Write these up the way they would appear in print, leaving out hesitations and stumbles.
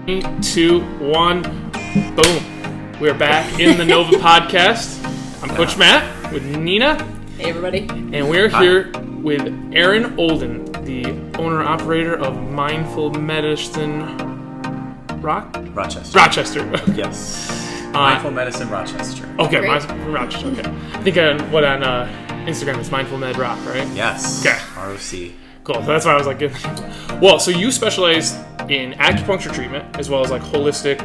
3, 2, 1, boom. We're back in the KNOVA podcast. I'm Coach Matt with Nina. Hey, everybody. And we're here with Aaron Olden, the owner-operator of Mindful Medicine Rochester. Rochester. Yes. Mindful Medicine Rochester. Okay, Great. Mindful Rochester. Okay. I think on Instagram it's Mindful Med Rock, right? Yes. Okay. ROC. Cool. So that's why I was like, well, so you specialize in acupuncture treatment as well as like holistic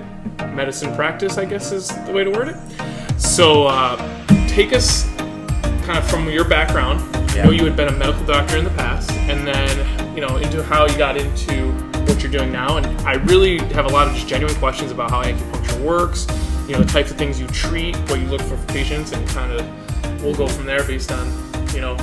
medicine practice, I guess is the way to word it. So take us kind of from your background. Yeah. I know you had been a medical doctor in the past, and then, into how you got into what you're doing now. And I really have a lot of just genuine questions about how acupuncture works, the types of things you treat, what you look for patients, and kind of we'll go from there based on,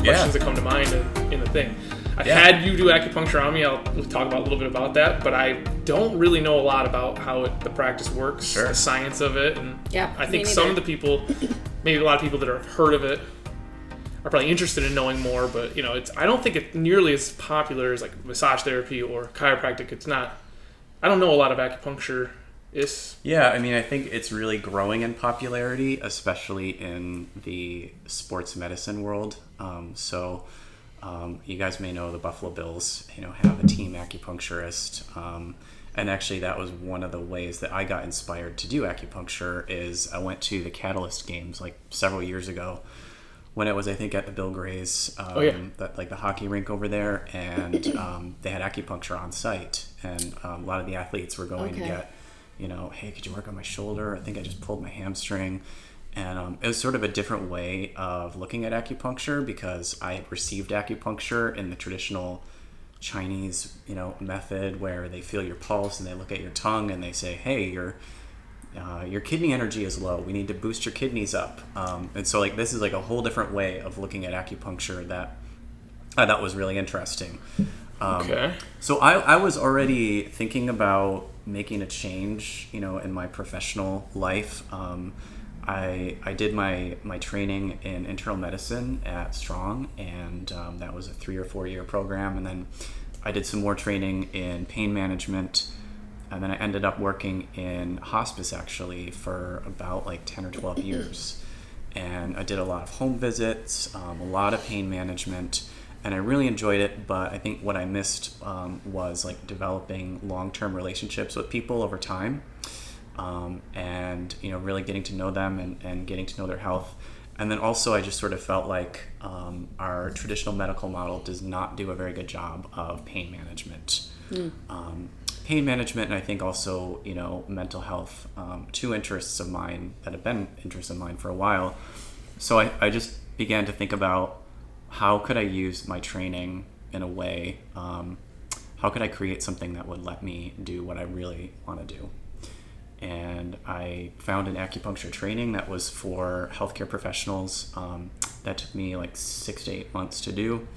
questions that come to mind in the thing. I've had you do acupuncture on me. We'll talk about a little bit about that, but I don't really know a lot about how the practice works, the science of it, and I think some of the people, maybe a lot of people that have heard of it, are probably interested in knowing more. But I don't think it's nearly as popular as like massage therapy or chiropractic. It's not. I don't know a lot of acupuncture. Yeah, I think it's really growing in popularity, especially in the sports medicine world. You guys may know the Buffalo Bills, have a team acupuncturist. And actually that was one of the ways that I got inspired to do acupuncture is I went to the Catalyst games like several years ago when it was, I think, at the Bill Gray's, the hockey rink over there. And they had acupuncture on site. And a lot of the athletes were going to get, hey, could you work on my shoulder? I think I just pulled my hamstring. And it was sort of a different way of looking at acupuncture because I had received acupuncture in the traditional Chinese, method where they feel your pulse and they look at your tongue and they say, hey, your kidney energy is low. We need to boost your kidneys up. And so this is a whole different way of looking at acupuncture that I thought was really interesting. Okay. So I was already thinking about making a change, in my professional life. I did my training in internal medicine at Strong, and that was a 3 or 4 year program. And then I did some more training in pain management, and then I ended up working in hospice actually for about 10 or 12 years. And I did a lot of home visits, a lot of pain management, and I really enjoyed it. But I think what I missed was developing long-term relationships with people over time. And really getting to know them and getting to know their health. And then also I just sort of felt like our traditional medical model does not do a very good job of pain management. Pain management, and I think also mental health, two interests of mine that have been interests of mine for a while. So I just began to think about how could I use my training in a way, how could I create something that would let me do what I really want to do. And I found an acupuncture training that was for healthcare professionals. That took me 6 to 8 months to do.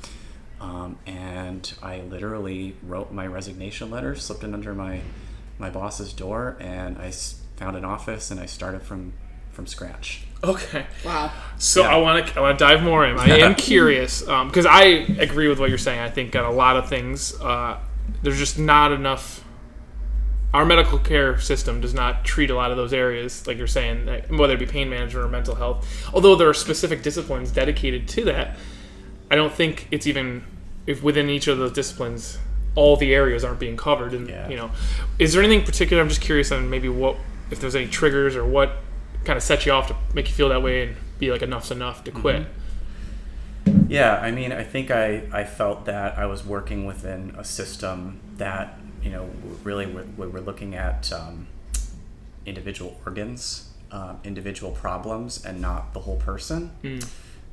And I literally wrote my resignation letter, slipped it under my boss's door, and I found an office and I started from scratch. Okay. Wow. So I want to dive more in. I am curious because I agree with what you're saying. I think on a lot of things, there's just not enough. Our medical care system does not treat a lot of those areas, like you're saying, whether it be pain management or mental health. Although there are specific disciplines dedicated to that, I don't think it's even if within each of those disciplines, all the areas aren't being covered. And is there anything particular? I'm just curious on maybe if there's any triggers or what kind of sets you off to make you feel that way and be enough's enough to quit. Yeah, I think I felt that I was working within a system that really we're looking at individual organs, individual problems, and not the whole person.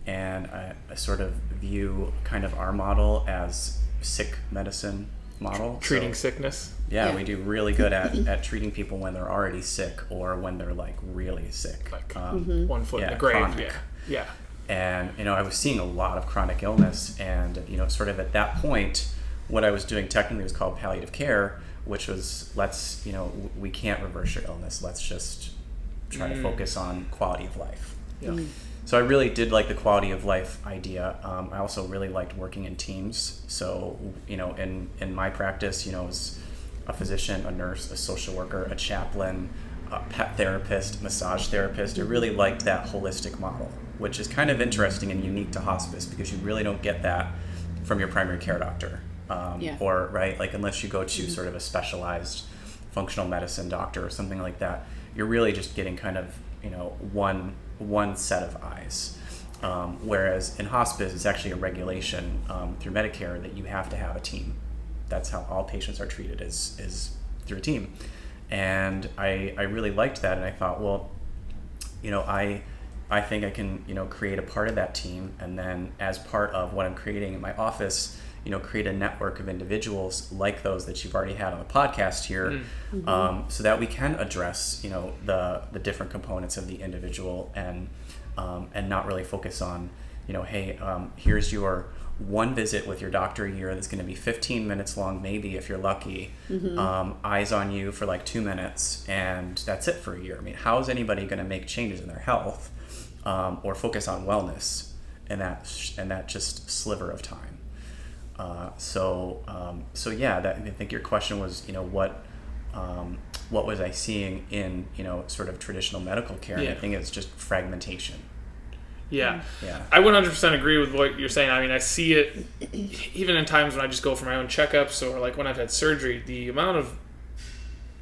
And I sort of view kind of our model as sick medicine model. Treating sickness. Yeah, we do really good at treating people when they're already sick or when they're really sick. 1 foot in the grave. Chronic. Yeah. And, I was seeing a lot of chronic illness, and, sort of at that point, what I was doing technically was called palliative care, which was we can't reverse your illness. Let's just try to focus on quality of life. Yeah. So I really did like the quality of life idea. I also really liked working in teams. So, in my practice, it was a physician, a nurse, a social worker, a chaplain, a pet therapist, massage therapist. I really liked that holistic model, which is kind of interesting and unique to hospice because you really don't get that from your primary care doctor. Or, right, like unless you go to sort of a specialized functional medicine doctor or something like that, you're really just getting kind of, one set of eyes. Whereas in hospice, it's actually a regulation through Medicare that you have to have a team. That's how all patients are treated, is through a team. And I really liked that, and I thought, well, I think I can, create a part of that team, and then as part of what I'm creating in my office, create a network of individuals like those that you've already had on the podcast here, so that we can address, the different components of the individual and not really focus on, hey, here's your one visit with your doctor a year that's going to be 15 minutes long, maybe if you're lucky, eyes on you for like 2 minutes, and that's it for a year. I mean, how is anybody going to make changes in their health or focus on wellness in that just sliver of time? So yeah, I think your question was, what was I seeing in, sort of traditional medical care? And I think it's just fragmentation. Yeah. I 100% agree with what you're saying. I mean, I see it even in times when I just go for my own checkups or like when I've had surgery, the amount of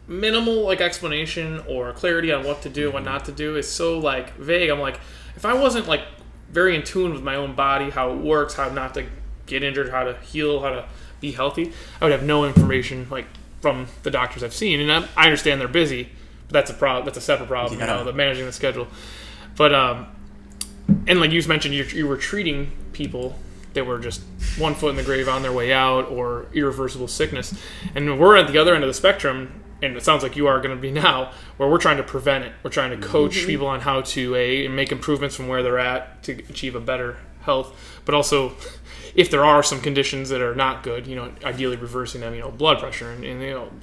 minimal like explanation or clarity on what to do and what not to do is so like vague. I'm like, if I wasn't like very in tune with my own body, how it works, how not to get injured, how to heal, how to be healthy, I would have no information like from the doctors I've seen. And I understand they're busy, but that's a problem. That's a separate problem, the managing the schedule. But and like you mentioned, you were treating people that were just one foot in the grave on their way out or irreversible sickness. And we're at the other end of the spectrum, and it sounds like you are going to be now, where we're trying to prevent it. We're trying to coach people on how to make improvements from where they're at to achieve a better health. But also, if there are some conditions that are not good, ideally reversing them, blood pressure and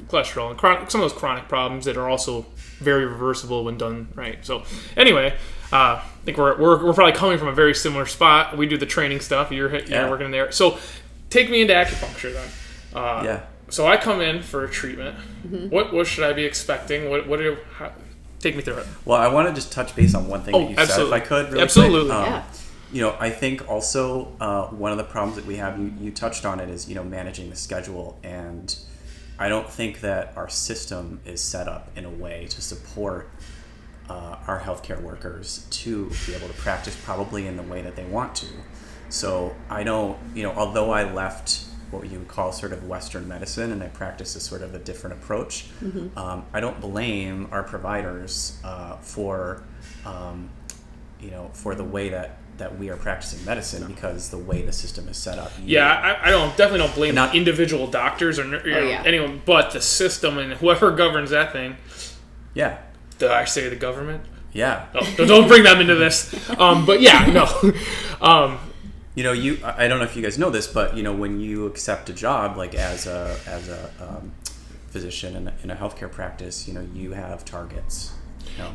cholesterol and some of those chronic problems that are also very reversible when done right. So anyway, I think we're probably coming from a very similar spot. We do the training stuff. You're working in there. So take me into acupuncture then. So I come in for a treatment. What should I be expecting? Take me through it. Well, I want to just touch base on one thing that you said, if I could. Really absolutely. Quick. I think also one of the problems that we have, you touched on it, is managing the schedule, and I don't think that our system is set up in a way to support our healthcare workers to be able to practice probably in the way that they want to. So I don't, although I left what you would call sort of Western medicine and I practice a sort of a different approach, I don't blame our providers for the way that we are practicing medicine, because the way the system is set up. I definitely don't blame individual doctors or anyone, but the system and whoever governs that thing. Yeah. Did I say the government? Yeah. Oh, don't bring them into this. But yeah, no. I don't know if you guys know this, but when you accept a job like as a physician in a healthcare practice, you have targets.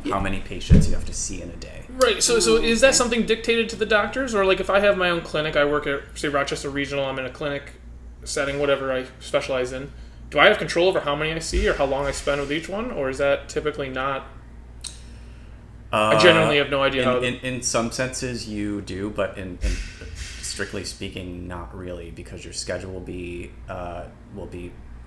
How many patients you have to see in a day. Right. So is that something dictated to the doctors, or like if I have my own clinic, I work at say Rochester Regional, I'm in a clinic setting, whatever I specialize in. Do I have control over how many I see or how long I spend with each one, or is that typically not? I genuinely have no idea. In some senses you do, but in strictly speaking, not really, because your schedule will be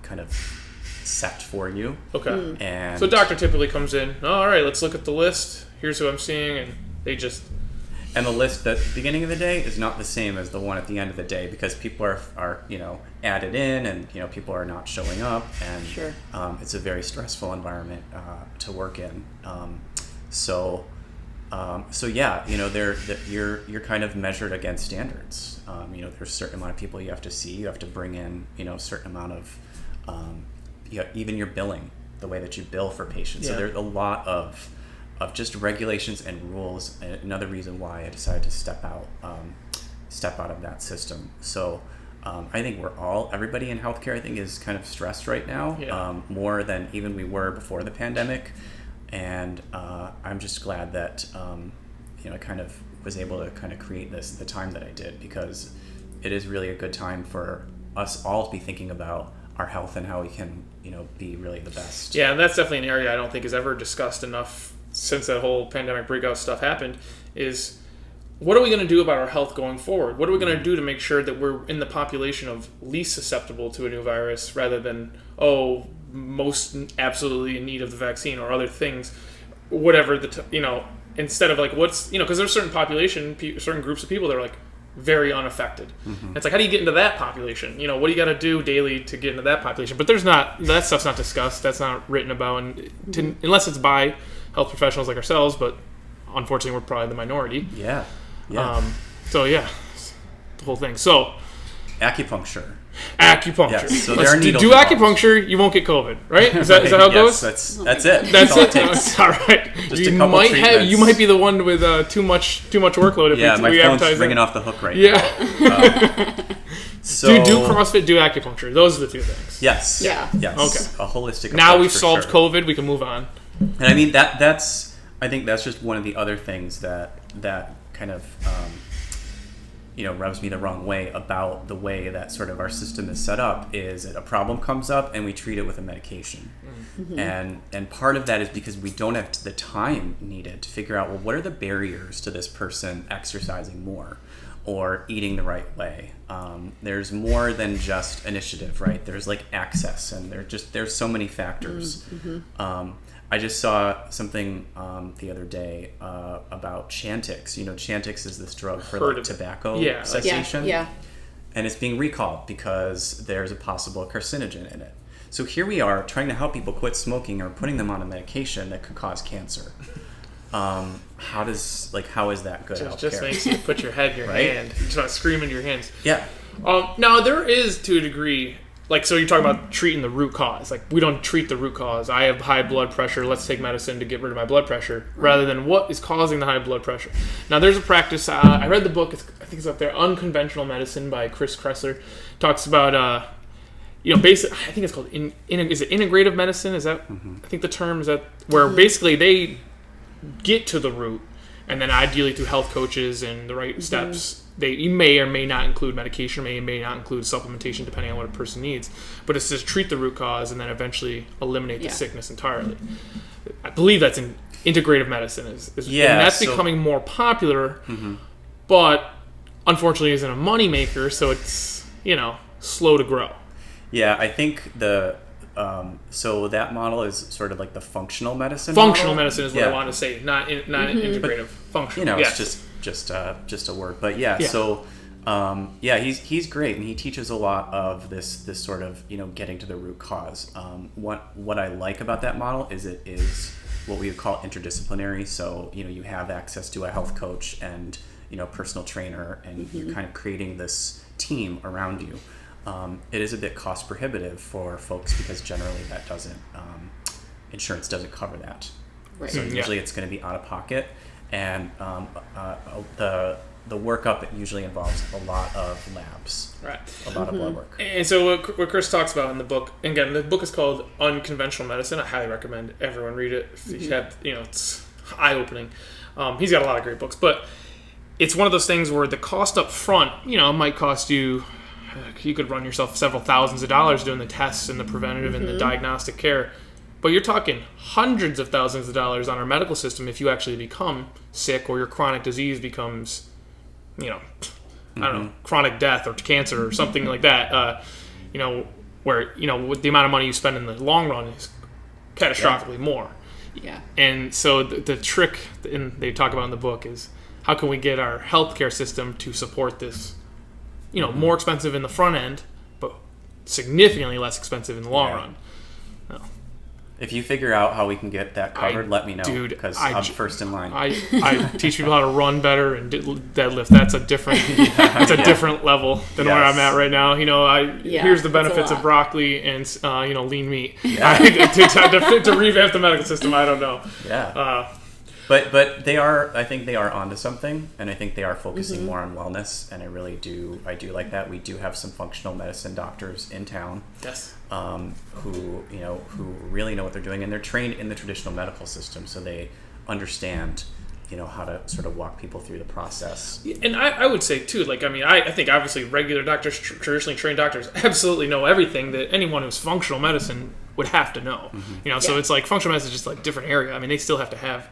kind of set for you. Okay. And so a doctor typically comes in, all right, let's look at the list. Here's who I'm seeing, and they just... And the list at the beginning of the day is not the same as the one at the end of the day, because people are added in, and people are not showing up, and sure. It's a very stressful environment to work in. So yeah, you're kind of measured against standards. There's a certain amount of people you have to see. You have to bring in a certain amount of even your billing, the way that you bill for patients. So there's a lot of just regulations and rules. Another reason why I decided to step out of that system. So I think everybody in healthcare, I think, is kind of stressed right now, more than even we were before the pandemic. And I'm just glad that I kind of was able to kind of create this the time that I did, because it is really a good time for us all to be thinking about our health and how we can, be really the best. Yeah, and that's definitely an area I don't think is ever discussed enough since that whole pandemic breakout stuff happened, is what are we going to do about our health going forward? What are we going to do to make sure that we're in the population of least susceptible to a new virus rather than, most absolutely in need of the vaccine or other things, whatever instead of like what's, because there's certain certain groups of people that are like very unaffected. Mm-hmm. It's like, how do you get into that population? What do you got to do daily to get into that population? But that stuff's not discussed. That's not written about, unless it's by health professionals like ourselves. But unfortunately, we're probably the minority. Yeah. The whole thing. So, acupuncture. Yes. So there are needles do involved. Acupuncture, you won't get COVID, right? Is that how it goes? That's it. That's all it. it takes. All right. Just a couple treatments. You might be the one with too much workload. If my we phone's advertise ringing that. off the hook right Yeah. now. So do CrossFit, do acupuncture. Those are the two things. Yes. Yeah. Yes. Okay. A holistic. Now we've for solved sure. COVID. We can move on. And I mean I think that's just one of the other things that kind of rubs me the wrong way about the way that sort of our system is set up, is that a problem comes up and we treat it with a medication. Mm-hmm. And part of that is because we don't have the time needed to figure out, well, what are the barriers to this person exercising more or eating the right way? There's more than just initiative, right? There's like access, and there's so many factors. Mm-hmm. I just saw something the other day about Chantix. Chantix is this drug for tobacco cessation. Yeah. And it's being recalled because there's a possible carcinogen in it. So here we are trying to help people quit smoking or putting them on a medication that could cause cancer. How is that good healthcare? Just makes you put your head in your hand. You just want to scream into your hands. Yeah. Now, there is, to a degree, so you're talking about treating the root cause. Like, we don't treat the root cause. I have high blood pressure. Let's take medicine to get rid of my blood pressure, rather than what is causing the high blood pressure. Now, there's a practice. I read the book. I think it's up there, Unconventional Medicine by Chris Kressler. Talks about, basic. I think it's called is it integrative medicine? Is that? Mm-hmm. I think the term is that where basically they get to the root, and then ideally through health coaches and the right steps. You may or may not include medication, may not include supplementation, depending on what a person needs. But it's just treat the root cause and then eventually eliminate the sickness entirely. I believe that's in integrative medicine. And that's becoming more popular, but unfortunately isn't a moneymaker, so it's, slow to grow. Yeah, I think so that model is sort of like the functional medicine Functional model. medicine is what I want to say, not integrative. Functional. It's just a word, but so he's great, and he teaches a lot of this sort of getting to the root cause. What I like about that model is it is what we would call interdisciplinary. So you have access to a health coach and personal trainer, and you're kind of creating this team around you. It is a bit cost prohibitive for folks because generally that doesn't insurance doesn't cover that. Right. So usually it's going to be out of pocket. And the workup usually involves a lot of labs, right? A lot of blood work. And so what Chris talks about in the book, and again, the book is called Unconventional Medicine. I highly recommend everyone read it. If you have, it's eye-opening. He's got a lot of great books, but it's one of those things where the cost up front, might cost you. You could run yourself several thousands of dollars doing the tests and the preventative and the diagnostic care. But you're talking hundreds of thousands of dollars on our medical system if you actually become sick or your chronic disease becomes, I don't know, chronic death or cancer or something like that. Where, with the amount of money you spend in the long run is catastrophically more. Yeah. And so the trick they talk about in the book is how can we get our healthcare system to support this, more expensive in the front end, but significantly less expensive in the long run. If you figure out how we can get that covered, let me know, because I'm first in line. I teach people how to run better and deadlift. That's a different different level than where I'm at right now. Here's the benefits of broccoli and lean meat. Yeah. to revamp the medical system, I don't know. Yeah. But I think they are onto something, and I think they are focusing more on wellness, and I do like that. We do have some functional medicine doctors in town. Yes. Who really know what they're doing, and they're trained in the traditional medical system, so they understand how to sort of walk people through the process. And I would say too, like, I mean, I think obviously regular doctors, traditionally trained doctors, absolutely know everything that anyone who's functional medicine would have to know. So it's like functional medicine is just like different area. I mean, they still have to have,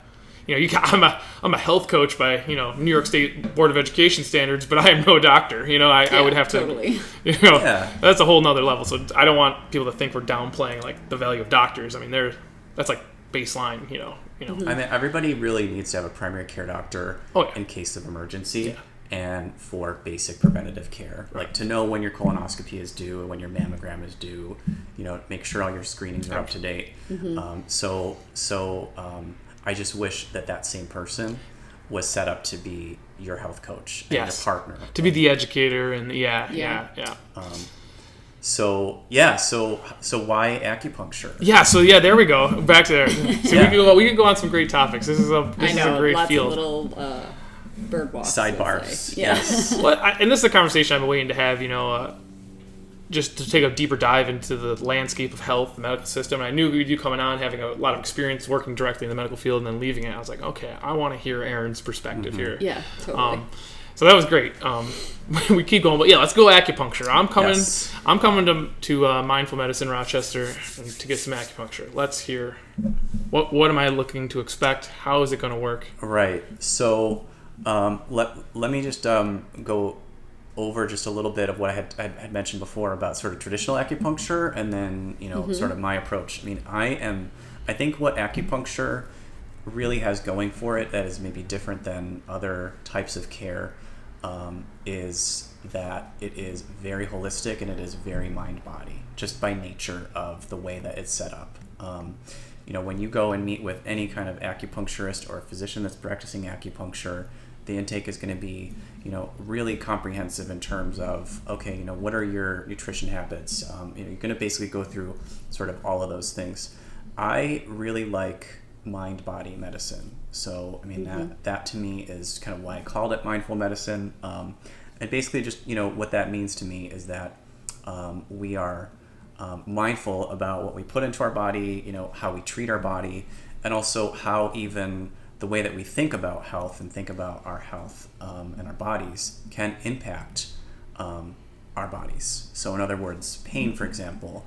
I'm a health coach by New York State Board of Education standards, but I am no doctor. I would have to, totally. That's a whole nother level. So I don't want people to think we're downplaying like the value of doctors. I mean, that's like baseline. I mean, everybody really needs to have a primary care doctor Oh, yeah. in case of emergency. And for basic preventative care, like to know when your colonoscopy is due and when your mammogram is due, make sure all your screenings are up to date. I just wish that same person was set up to be your health coach and your partner, to be the educator, and So why acupuncture? So there we go. Back to there. So we could go on some great topics. This is a great lots field. Of little bird walks. Sidebars. Yes. And this is a conversation I've been waiting to have. Just to take a deeper dive into the landscape of health, the medical system. And I knew you coming on, having a lot of experience working directly in the medical field, and then leaving it. I was like, okay, I want to hear Aaron's perspective here. Yeah, totally. So that was great. We keep going, but let's go acupuncture. I'm coming. Yes. I'm coming to Mindful Medicine Rochester to get some acupuncture. Let's hear what am I looking to expect? How is it going to work? Right. So let me just go over just a little bit of what I had mentioned before about sort of traditional acupuncture, and then sort of my approach. I mean, I think what acupuncture really has going for it that is maybe different than other types of care is that it is very holistic and it is very mind-body, just by nature of the way that it's set up. When you go and meet with any kind of acupuncturist or a physician that's practicing acupuncture, the intake is going to be, really comprehensive in terms of, okay, what are your nutrition habits? You're going to basically go through sort of all of those things. I really like mind-body medicine. So, I mean, that to me is kind of why I called it mindful medicine. And basically just, what that means to me is that we are mindful about what we put into our body, how we treat our body, and also how even the way that we think about health and think about our health and our bodies can impact our bodies. So in other words, pain, for example,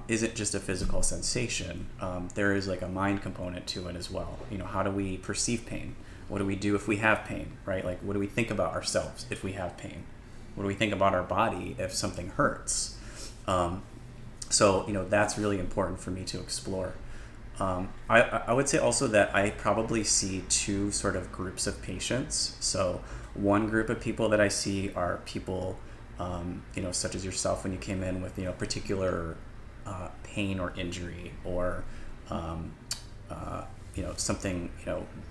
isn't just a physical sensation. There is like a mind component to it as well. How do we perceive pain? What do we do if we have pain, right? Like, what do we think about ourselves if we have pain? What do we think about our body if something hurts? So that's really important for me to explore. I would say also that I probably see two sort of groups of patients. So one group of people that I see are people, such as yourself when you came in with, particular pain or injury, or, something,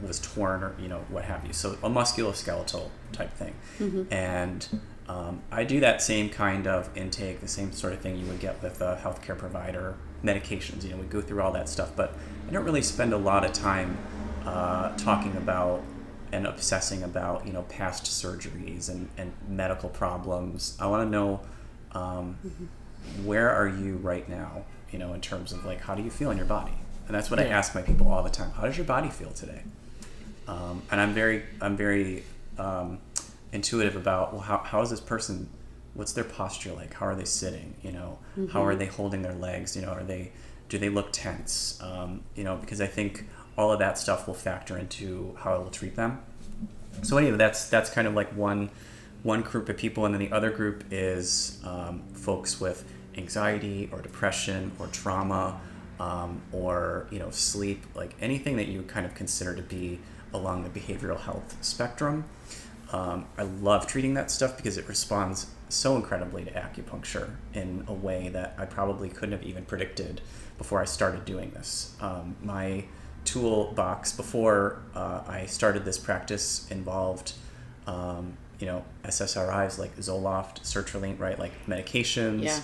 was torn, or, what have you. So a musculoskeletal type thing. And I do that same kind of intake, the same sort of thing you would get with a healthcare provider. Medications, we go through all that stuff, but I don't really spend a lot of time talking about and obsessing about, past surgeries and medical problems. I want to know where are you right now, in terms of like, how do you feel in your body? And that's what I ask my people all the time. How does your body feel today? And I'm very intuitive about, well, how is this person? What's their posture like? How are they sitting? How are they holding their legs? Do they look tense? Because I think all of that stuff will factor into how I will treat them. So anyway, that's kind of like one group of people, and then the other group is folks with anxiety or depression or trauma, or sleep, like anything that you kind of consider to be along the behavioral health spectrum. I love treating that stuff because it responds so incredibly to acupuncture in a way that I probably couldn't have even predicted before I started doing this. My toolbox before I started this practice involved, SSRIs like Zoloft, sertraline, right? Like medications,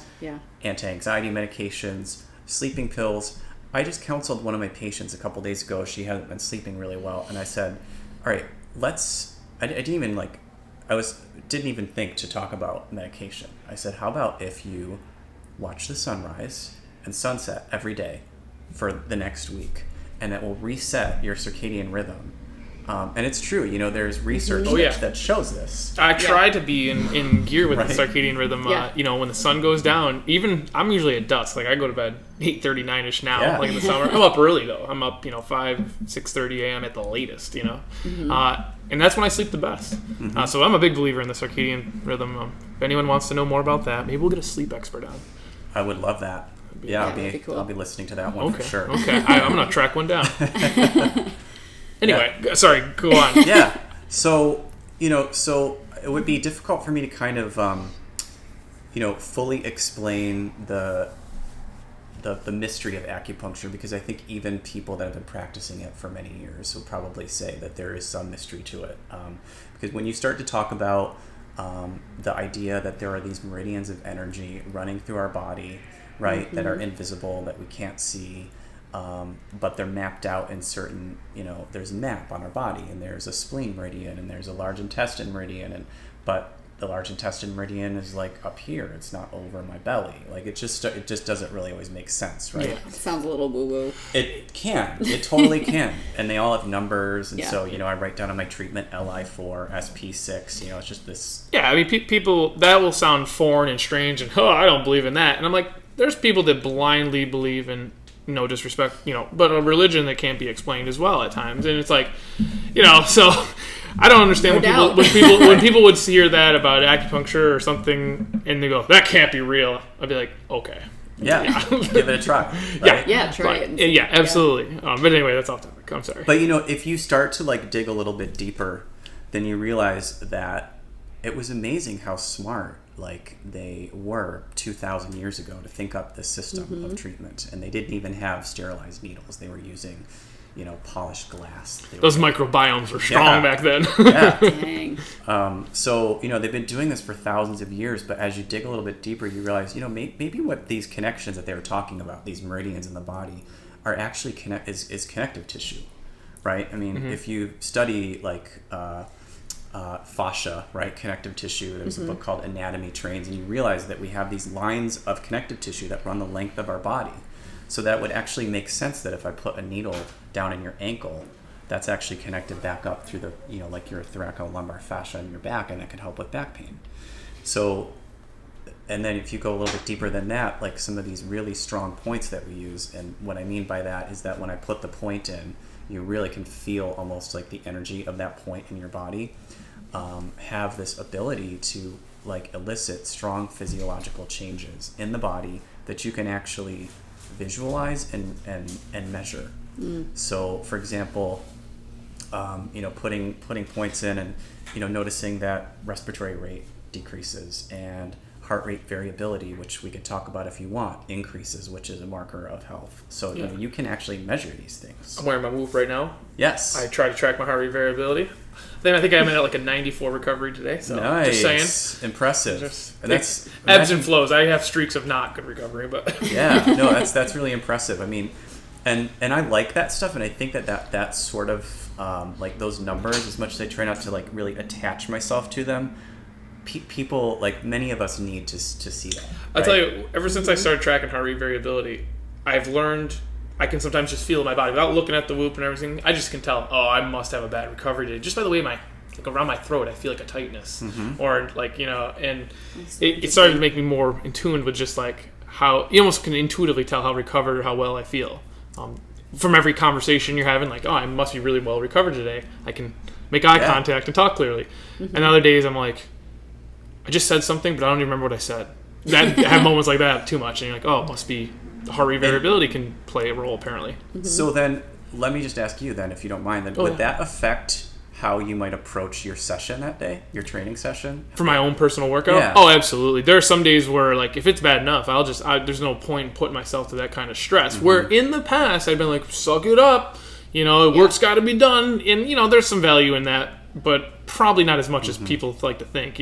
anti-anxiety medications, sleeping pills. I just counseled one of my patients a couple days ago. She hadn't been sleeping really well, and I said, all right, I didn't even think to talk about medication. I said, how about if you watch the sunrise and sunset every day for the next week, and that will reset your circadian rhythm And it's true, there's research Oh, yeah. that shows this. I try to be in gear with Right. the circadian rhythm. When the sun goes down, even I'm usually at dusk. Like I go to bed 8:39ish now. Yeah. Like in the summer, I'm up early though. I'm up 6:30 a.m. at the latest. And that's when I sleep the best. So I'm a big believer in the circadian rhythm. If anyone wants to know more about that, maybe we'll get a sleep expert on. I would love that. Yeah, that'd be cool. I'll be listening to that one for sure. Okay, I'm gonna track one down. Anyway, sorry, go on. Yeah. So it would be difficult for me to kind of, fully explain the mystery of acupuncture, because I think even people that have been practicing it for many years will probably say that there is some mystery to it. Because when you start to talk about the idea that there are these meridians of energy running through our body, right, that are invisible, that we can't see, but they're mapped out in certain, there's a map on our body, and there's a spleen meridian, and there's a large intestine meridian, but the large intestine meridian is like up here, it's not over my belly. Like it just doesn't really always make sense, right? It sounds a little woo-woo. It totally can, and they all have numbers, and so I write down on my treatment LI4, SP6, it's just this. Yeah, I mean, people, that will sound foreign and strange, and I don't believe in that. And I'm like, there's people that blindly believe in, no disrespect, but a religion that can't be explained as well at times. And it's like, so I don't understand when people would hear that about acupuncture or something, and they go, that can't be real. I'd be like, okay. Yeah. Give it a try. Right? Yeah, try it. Yeah, absolutely. But anyway, that's off topic. I'm sorry. But if you start to dig a little bit deeper, then you realize that it was amazing how smart they were 2,000 years ago to think up this system of treatment, and they didn't even have sterilized needles. They were using polished glass. Those microbiomes were strong back then. Yeah. Dang. So they've been doing this for thousands of years, but as you dig a little bit deeper, you realize maybe what these connections that they were talking about, these meridians in the body, are actually is connective tissue, right? I mean, if you study fascia, right, connective tissue. There's a book called Anatomy Trains, and you realize that we have these lines of connective tissue that run the length of our body. So that would actually make sense that if I put a needle down in your ankle, that's actually connected back up through the, like your thoracolumbar fascia in your back, and that can help with back pain. So, and then if you go a little bit deeper than that, like some of these really strong points that we use, and what I mean by that is that when I put the point in, you really can feel almost like the energy of that point in your body have this ability to elicit strong physiological changes in the body that you can actually visualize and measure. So for example, putting points in and noticing that respiratory rate decreases, and heart rate variability, which we could talk about if you want, increases, which is a marker of health. So you can actually measure these things. I'm wearing my Whoop right now. Yes. I try to track my heart rate variability. Then I think I'm at a 94 recovery today. So nice. Just saying. Impressive. And that's ebbs and flows. I have streaks of not good recovery, but that's really impressive. I mean, and I like that stuff, and I think that sort of those numbers, as much as I try not to really attach myself to them, people, many of us need to see that. I'll tell you, ever since I started tracking heart rate variability, I've learned I can sometimes just feel in my body without looking at the Whoop and everything. I just can tell, I must have a bad recovery day just by the way around my throat I feel like a tightness, or and it started to make me more in tune with just how you almost can intuitively tell how recovered or how well I feel from every conversation you're having. I must be really well recovered today. I can make eye contact and talk clearly. And other days I'm like, I just said something, but I don't even remember what I said. I have moments like that too much, and you're like, it must be the heart rate variability can play a role apparently. So then, let me just ask you then, if you don't mind, would that affect how you might approach your session that day, your training session? For my own personal workout? Yeah. Oh, absolutely. There are some days where, if it's bad enough, there's no point in putting myself to that kind of stress. Where in the past, I've been like, suck it up. Work's got to be done. And, there's some value in that, but probably not as much as people like to think.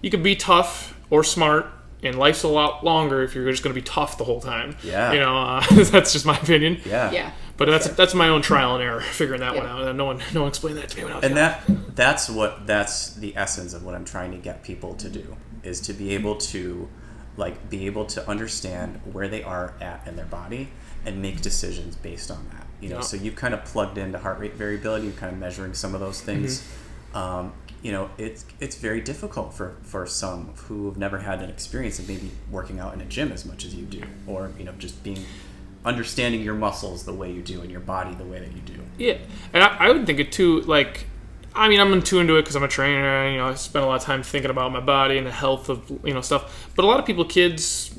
You can be tough or smart, and life's a lot longer if you're just going to be tough the whole time. Yeah. That's just my opinion. Yeah. But that's my own trial and error figuring that one out. No one explained that to me when I was young. That's the essence of what I'm trying to get people to do, is to be able to understand where they are at in their body and make decisions based on that. Yeah. So you've kind of plugged into heart rate variability. You're kind of measuring some of those things. It's very difficult for some who have never had an experience of maybe working out in a gym as much as you do, or just understanding your muscles the way you do and your body the way that you do. Yeah, and I would think it too. Like, I mean, I'm too into it because I'm a trainer. I spend a lot of time thinking about my body and the health of stuff. But a lot of people, kids,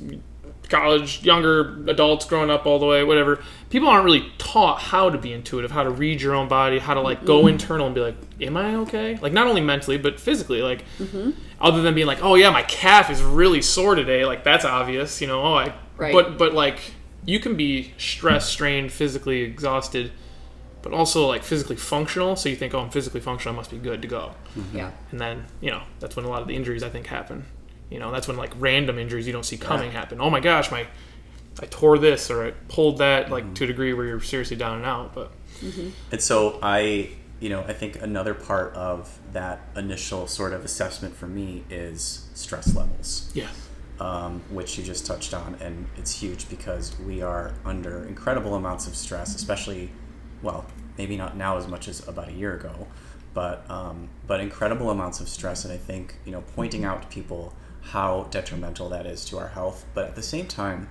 college, younger adults, growing up all the way, whatever, people aren't really taught how to be intuitive, how to read your own body, how to like go internal and be like, am I okay? Like, not only mentally but physically. Like, other than being like, oh yeah, my calf is really sore today. Like, that's obvious, Right. But like, you can be stressed, strained, physically exhausted, but also like physically functional. So you think, oh, I'm physically functional, I must be good to go. Yeah. And then, that's when a lot of the injuries I think happen. That's when like random injuries you don't see coming happen. Oh my gosh, I tore this or I pulled that, like to a degree where you're seriously down and out. But and so I think another part of that initial sort of assessment for me is stress levels. Yeah. Which you just touched on, and it's huge because we are under incredible amounts of stress, especially, well, maybe not now as much as about a year ago, but incredible amounts of stress. And I think, pointing out to people how detrimental that is to our health, but at the same time,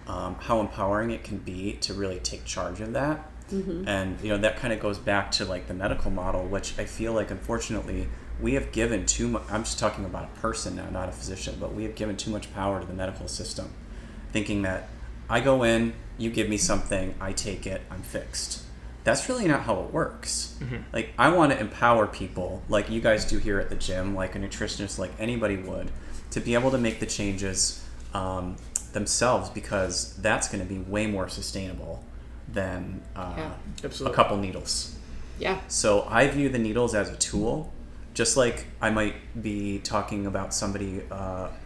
how empowering it can be to really take charge of that. And, that kind of goes back to like the medical model, which I feel like, unfortunately, we have given too much. I'm just talking about a person now, not a physician, but we have given too much power to the medical system, thinking that I go in, you give me something, I take it, I'm fixed. That's really not how it works. Like, I want to empower people like you guys do here at the gym, like a nutritionist, like anybody would, to be able to make the changes themselves, because that's going to be way more sustainable than a couple needles. Yeah. So I view the needles as a tool, just like I might be talking about somebody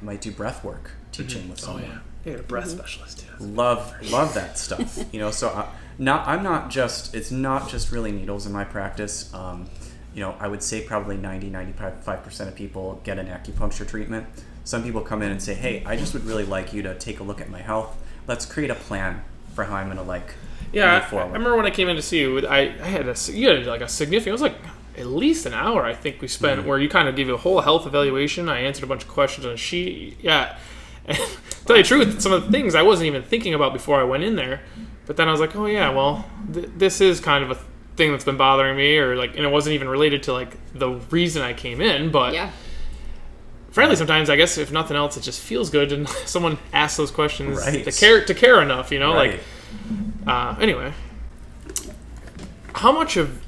might do breath work, teaching with someone. Oh yeah, you're a breath specialist. Yeah. Love that stuff. So I'm not just. It's not just really needles in my practice. I would say probably 95% of people get an acupuncture treatment. Some people come in and say, hey, I just would really like you to take a look at my health. Let's create a plan for how I'm going to move forward. I remember when I came in to see you, you had like a significant, it was like at least an hour I think we spent, where you kind of gave a whole health evaluation. I answered a bunch of questions on a sheet. Yeah. And to tell you the truth, some of the things I wasn't even thinking about before I went in there. But then I was like, oh yeah, well, this is kind of a thing that's been bothering me, or like, and it wasn't even related to like the reason I came in, but frankly, sometimes I guess if nothing else, it just feels good and someone asks those questions to care enough, Right. Like, anyway, how much of,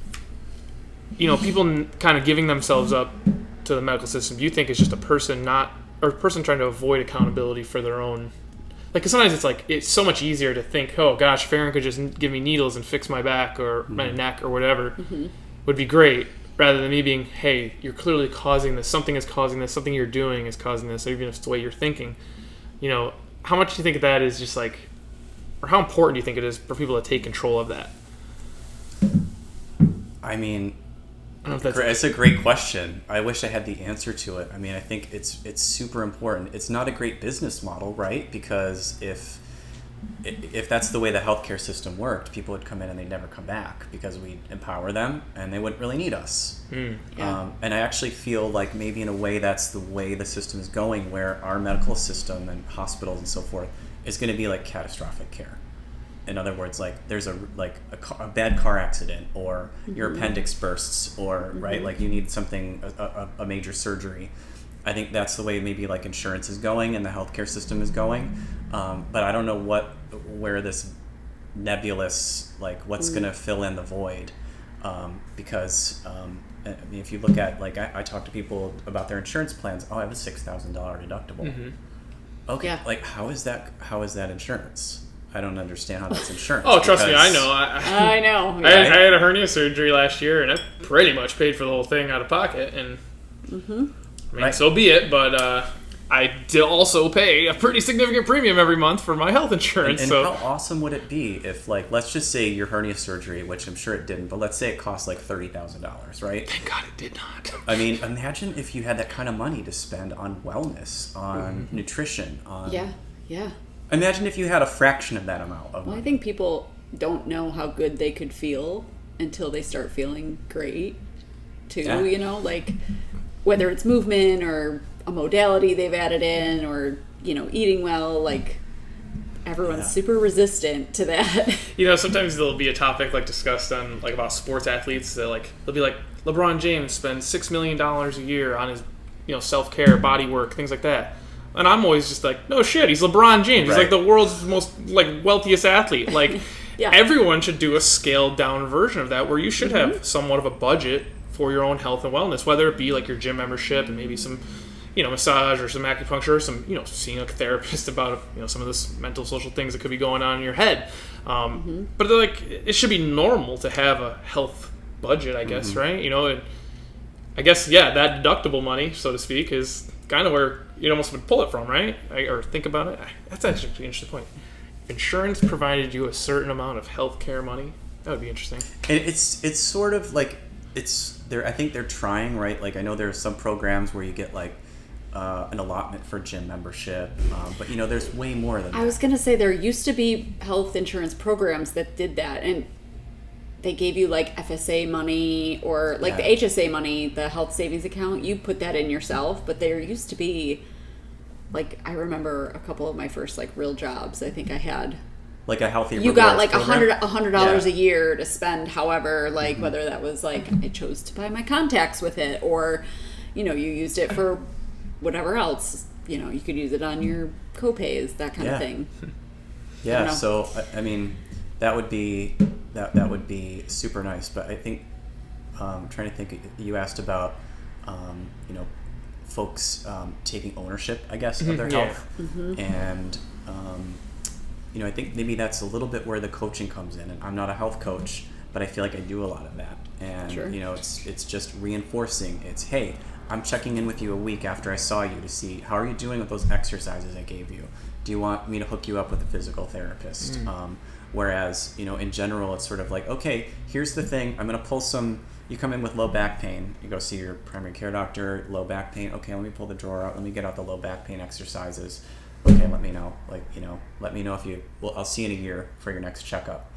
people kind of giving themselves up to the medical system, do you think is just a person trying to avoid accountability for their own, like, cause sometimes it's like, it's so much easier to think, oh gosh, Farron could just give me needles and fix my back or my neck or whatever, would be great, rather than me being, hey, you're clearly causing this, something is causing this, something you're doing is causing this, or even if it's the way you're thinking. How much do you think that is just like, or how important do you think it is for people to take control of that? I mean, I don't know if it's a great question. I wish I had the answer to it. I mean, I think it's super important. It's not a great business model, right? Because if that's the way the healthcare system worked, people would come in and they'd never come back, because we'd empower them and they wouldn't really need us. And I actually feel like maybe in a way that's the way the system is going, where our medical system and hospitals and so forth is going to be like catastrophic care. In other words, like there's a bad car accident, or your appendix bursts, or right, like you need something, a major surgery. I think that's the way maybe like insurance is going and the healthcare system is going. But I don't know where this nebulous, like what's going to fill in the void. Because I mean, if you look at, like, I talk to people about their insurance plans. Oh, I have a $6,000 deductible. Okay, like how is that insurance? I don't understand how that's insurance. Oh, trust me, I know. I know. I had a hernia surgery last year, and I pretty much paid for the whole thing out of pocket. And I mean, so be it. But I did also pay a pretty significant premium every month for my health insurance. And so how awesome would it be if, like, let's just say your hernia surgery, which I'm sure it didn't, but let's say it cost like $30,000, right? Thank God it did not. I mean, imagine if you had that kind of money to spend on wellness, on nutrition, on Yeah. Imagine if you had a fraction of that amount of money. Well, I think people don't know how good they could feel until they start feeling great too, Yeah. you know, like whether it's movement or a modality they've added in or, you know, eating well, like everyone's super resistant to that. You know, sometimes there'll be a topic like discussed on like about sports athletes that like they'll be like LeBron James spends $6 million a year on his, you know, self-care, body work, things like that. And I'm always just like, no shit, he's LeBron James. He's like the world's most like wealthiest athlete. Like everyone should do a scaled down version of that where you should have somewhat of a budget for your own health and wellness, whether it be like your gym membership and maybe some, you know, massage or some acupuncture, or some, you know, seeing a therapist about, you know, some of this mental social things that could be going on in your head. But they're like, it should be normal to have a health budget, I guess, right? You know, and I guess, that deductible money, so to speak, is kind of where you almost would pull it from, right? Or think about it. That's actually an interesting point. If insurance provided you a certain amount of healthcare money, that would be interesting. And it's sort of like, I think they're trying, right? Like, I know there are some programs where you get like an allotment for gym membership, but you know, there's way more than that. I was going to say there used to be health insurance programs that did that, and they gave you like FSA money or like the HSA money, the health savings account. You put that in yourself, but there used to be like, I remember a couple of my first like real jobs. I think I had like a healthy you got like program? $100 a year to spend, however, like whether that was like I chose to buy my contacts with it, or you know, you used it for whatever else, you know, you could use it on your co-pays, that kind of thing. Yeah, so I mean, that would be super nice. But I think I'm trying to think. You asked about you know, folks taking ownership, I guess, of their health, and you know, I think maybe that's a little bit where the coaching comes in. And I'm not a health coach, but I feel like I do a lot of that. And you know, it's just reinforcing. It's, hey, I'm checking in with you a week after I saw you to see how are you doing with those exercises I gave you. Do you want me to hook you up with a physical therapist? Whereas, you know, in general, it's sort of like, okay, here's the thing. I'm going to pull some. You come in with low back pain. You go see your primary care doctor. Low back pain. Okay, let me pull the drawer out. Let me get out the low back pain exercises. Okay, let me know. Like, you know, let me know if you. Well, I'll see you in a year for your next checkup.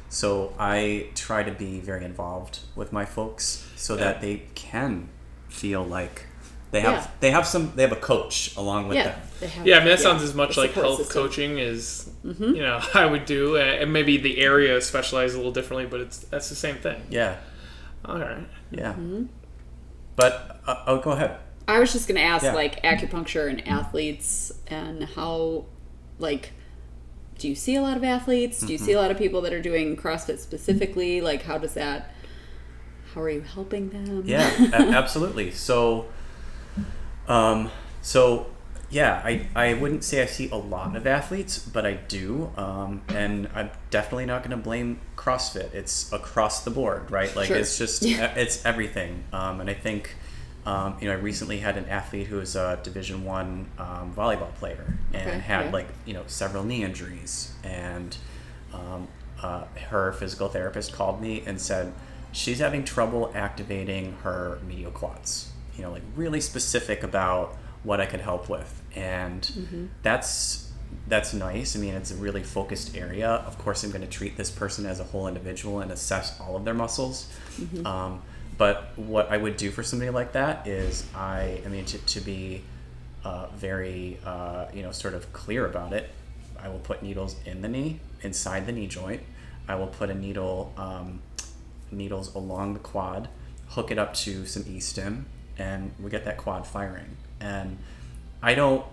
So I try to be very involved with my folks so that they can feel like they have a coach along with them. I mean, that sounds as much like health coaching as you know I would do, and maybe the area specializes a little differently, but that's the same thing. Yeah. All right. Yeah. But go ahead. I was just going to ask, like, acupuncture and athletes, and how, like, do you see a lot of athletes? Do you see a lot of people that are doing CrossFit specifically? Like, how are you helping them? Yeah, absolutely. So, I wouldn't say I see a lot of athletes, but I do. And I'm definitely not going to blame CrossFit. It's across the board, right? Like, it's just, it's everything. And I think, you know, I recently had an athlete who was a Division I volleyball player and had like, you know, several knee injuries. And her physical therapist called me and said she's having trouble activating her medial quads. You know, like really specific about what I could help with. And that's nice. I mean, it's a really focused area. Of course, I'm going to treat this person as a whole individual and assess all of their muscles. But what I would do for somebody like that is, to be very, you know, sort of clear about it, I will put needles in the knee, inside the knee joint. I will put a needles along the quad, hook it up to some E-stim, and we get that quad firing. And I don't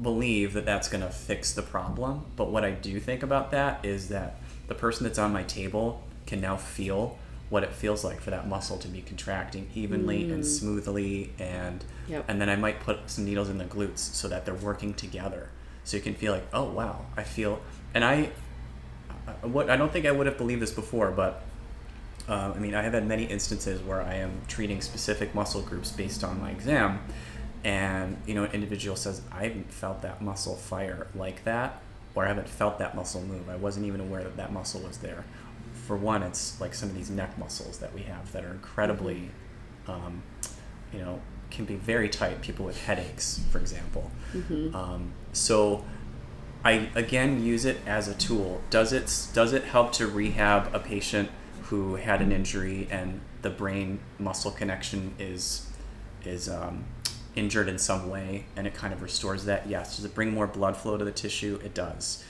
believe that that's going to fix the problem, but what I do think about that is that the person that's on my table can now feel what it feels like for that muscle to be contracting evenly and smoothly, and then I might put some needles in the glutes so that they're working together, so you can feel like, oh wow, I feel. And I don't think I would have believed this before, but I mean, I have had many instances where I am treating specific muscle groups based on my exam, and you know, an individual says, I haven't felt that muscle fire like that, or I haven't felt that muscle move. I wasn't even aware that that muscle was there. For one, it's like some of these neck muscles that we have that are incredibly, you know, can be very tight. People with headaches, for example. So I again use it as a tool. Does it help to rehab a patient who had an injury and the brain muscle connection is injured in some way, and it kind of restores that? Yes. Does it bring more blood flow to the tissue? It does.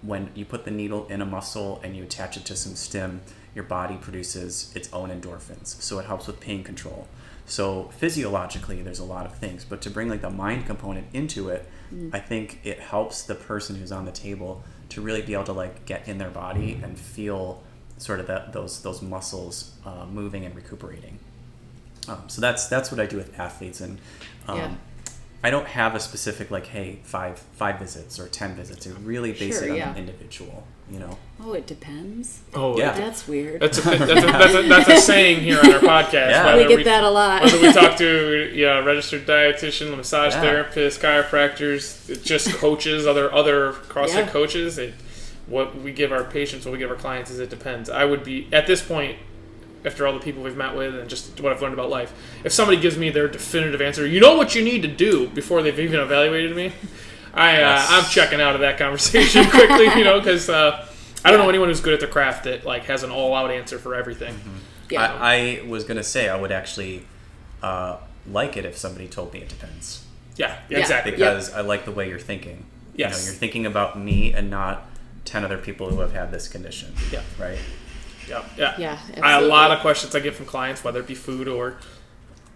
When you put the needle in a muscle and you attach it to some stim, your body produces its own endorphins, so it helps with pain control. So physiologically, there's a lot of things, but to bring like the mind component into it, I think it helps the person who's on the table to really be able to like get in their body and feel sort of those muscles moving and recuperating. So that's what I do with athletes, and I don't have a specific like, hey, five visits or 10 visits. It really base it on an individual, you know. Oh, it depends. Oh, yeah. That's weird. That's a saying here on our podcast. Yeah. We get that a lot. Whether we talk to registered dietitian, massage therapist, chiropractors, just coaches, other CrossFit coaches. What we give our patients, what we give our clients is it depends. I would be, at this point, after all the people we've met with and just what I've learned about life, if somebody gives me their definitive answer, you know what you need to do before they've even evaluated me, I'm checking out of that conversation quickly, because I don't know anyone who's good at their craft that like has an all-out answer for everything. Mm-hmm. Yeah. I was going to say I would actually like it if somebody told me it depends. Yeah, exactly. Because I like the way you're thinking. Yes. You're thinking about me and not 10 other people who have had this condition. Yeah. Right? Yeah, a lot of questions I get from clients, whether it be food or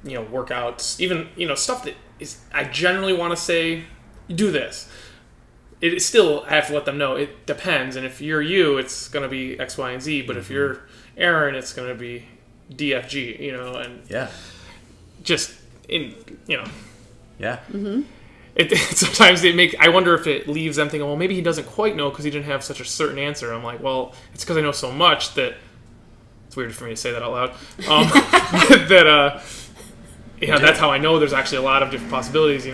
workouts, even stuff that is I generally want to say do this. It is still, I have to let them know it depends, and if you're you, it's going to be X, Y, and Z. But if you're Aaron, it's going to be DFG. And just in Yeah. Mm-hmm. Sometimes I wonder if it leaves them thinking, well, maybe he doesn't quite know because he didn't have such a certain answer. I'm like, well, it's because I know so much that it's weird for me to say that out loud. That's how I know there's actually a lot of different possibilities.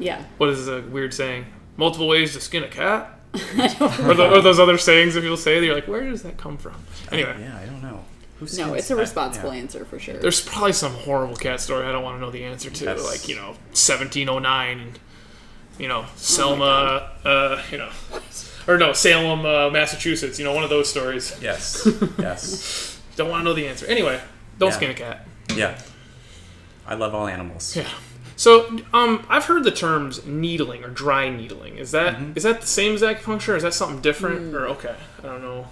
Yeah. What is a weird saying? Multiple ways to skin a cat. Or those other sayings that people say. They're like, where does that come from? Anyway. I don't know. No, it's a responsible answer for sure. There's probably some horrible cat story I don't want to know the answer to, like 1709 and. Selma, Salem, Massachusetts. One of those stories. Yes. Don't want to know the answer. Anyway, don't skin a cat. Yeah. I love all animals. Yeah. So, I've heard the terms needling or dry needling. Is that is that the same as acupuncture? Or is that something different? Or I don't know.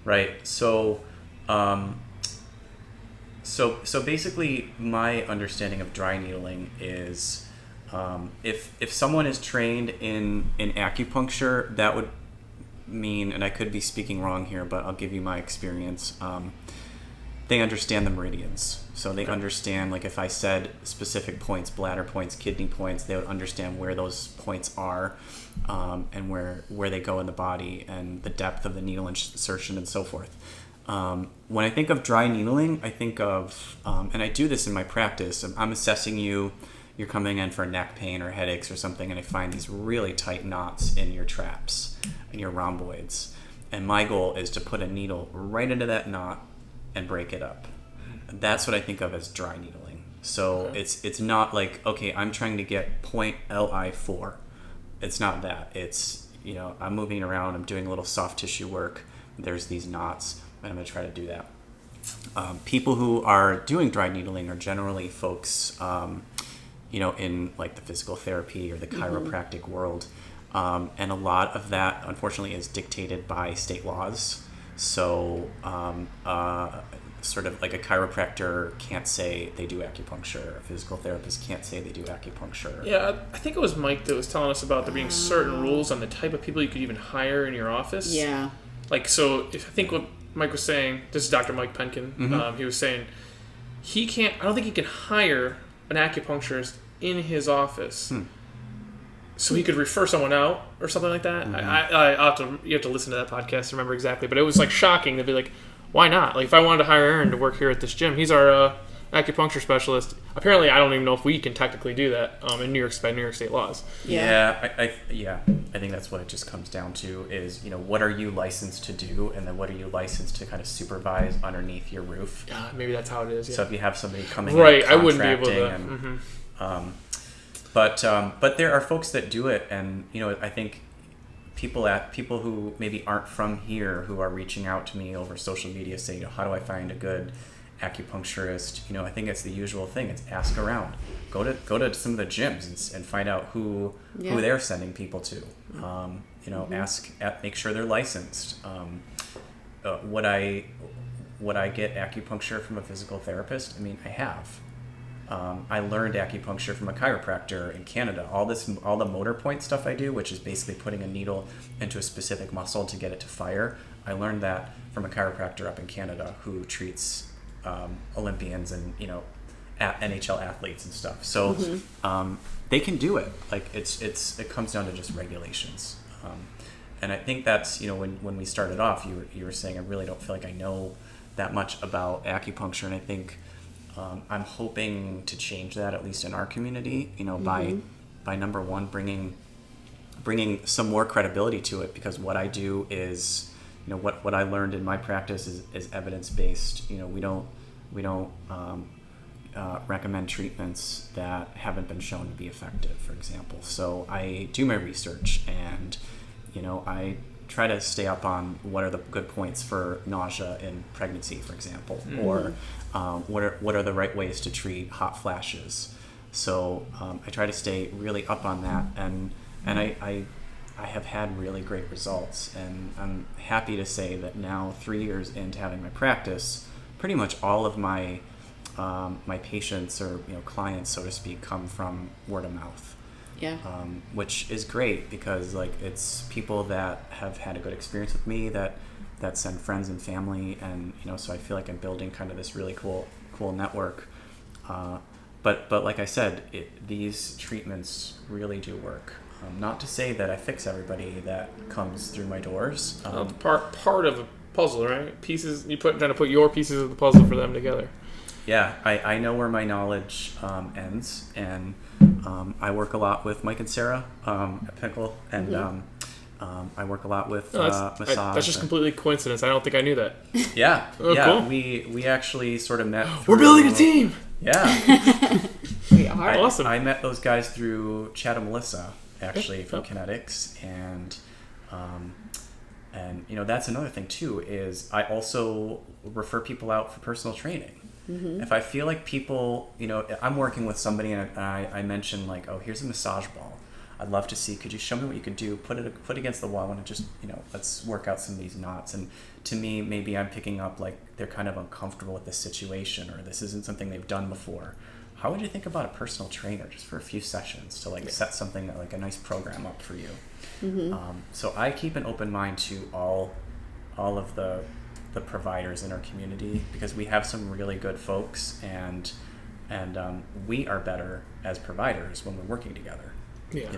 Right. So, so basically, my understanding of dry needling is. If someone is trained in acupuncture, that would mean, and I could be speaking wrong here, but I'll give you my experience. They understand the meridians, so they understand. Like if I said specific points, bladder points, kidney points, they would understand where those points are, and where they go in the body, and the depth of the needle insertion, and so forth. When I think of dry needling, I think of, and I do this in my practice. I'm assessing you. You're coming in for neck pain or headaches or something, and I find these really tight knots in your traps, in your rhomboids. And my goal is to put a needle right into that knot and break it up. That's what I think of as dry needling. So it's not like, okay, I'm trying to get point LI4. It's not that. It's, I'm moving around, I'm doing a little soft tissue work. There's these knots, and I'm going to try to do that. People who are doing dry needling are generally folks... in like the physical therapy or the chiropractic world. And a lot of that, unfortunately, is dictated by state laws. So sort of like a chiropractor can't say they do acupuncture. A physical therapist can't say they do acupuncture. Yeah, I think it was Mike that was telling us about there being certain rules on the type of people you could even hire in your office. Yeah. Like, so if I think what Mike was saying, this is Dr. Mike Penkin, he was saying I don't think he can hire an acupuncturist in his office, so he could refer someone out or something like that. You have to listen to that podcast to remember exactly, but it was like shocking to be like, why not? Like if I wanted to hire Aaron to work here at this gym, he's our acupuncture specialist. Apparently, I don't even know if we can technically do that in New York State laws. I think that's what it just comes down to is, what are you licensed to do, and then what are you licensed to kind of supervise underneath your roof. Yeah, maybe that's how it is. Yeah. So if you have somebody coming right, in I wouldn't be able to. But there are folks that do it, and I think people who maybe aren't from here who are reaching out to me over social media saying, how do I find a good acupuncturist? I think it's the usual thing. It's ask around. Go to some of the gyms and find out who they're sending people to. Make sure they're licensed. Would I get acupuncture from a physical therapist? I have. I learned acupuncture from a chiropractor in Canada. All the motor point stuff I do, which is basically putting a needle into a specific muscle to get it to fire. I learned that from a chiropractor up in Canada who treats Olympians and NHL athletes and stuff. So they can do it. Like it comes down to just regulations. And I think that's when we started off, you were saying I really don't feel like I know that much about acupuncture, and I think I'm hoping to change that, at least in our community. By number one, bringing some more credibility to it, because what I do is what I learned in my practice is evidence based. We don't recommend treatments that haven't been shown to be effective, for example. So I do my research, and I try to stay up on what are the good points for nausea in pregnancy, for example, or what are the right ways to treat hot flashes. So I try to stay really up on that, and I have had really great results, and I'm happy to say that now, 3 years into having my practice, pretty much all of my my patients or clients, so to speak, come from word of mouth. Yeah. Which is great, because it's people that have had a good experience with me that send friends and family, and so I feel like I'm building kind of this really cool network. But like I said, these treatments really do work. Not to say that I fix everybody that comes through my doors. Part of a puzzle, right? Pieces trying to put your pieces of the puzzle for them together. Yeah, I know where my knowledge ends, and I work a lot with Mike and Sarah at Pickle, and I work a lot with massage. That's just completely coincidence. I don't think I knew that. Yeah, Cool. We actually sort of met. We're building a team. Yeah, We are. Awesome. I met those guys through Chad and Melissa, actually, from Kinetics, and that's another thing too, is I also refer people out for personal training. If I feel like people, I'm working with somebody and I mention oh, here's a massage ball. I'd love to see, could you show me what you could do? Put against the wall and just, let's work out some of these knots. And to me, maybe I'm picking up they're kind of uncomfortable with this situation, or this isn't something they've done before. How would you think about a personal trainer just for a few sessions to set something a nice program up for you? So I keep an open mind to all of the providers in our community, because we have some really good folks, and we are better as providers when we're working together. Yeah.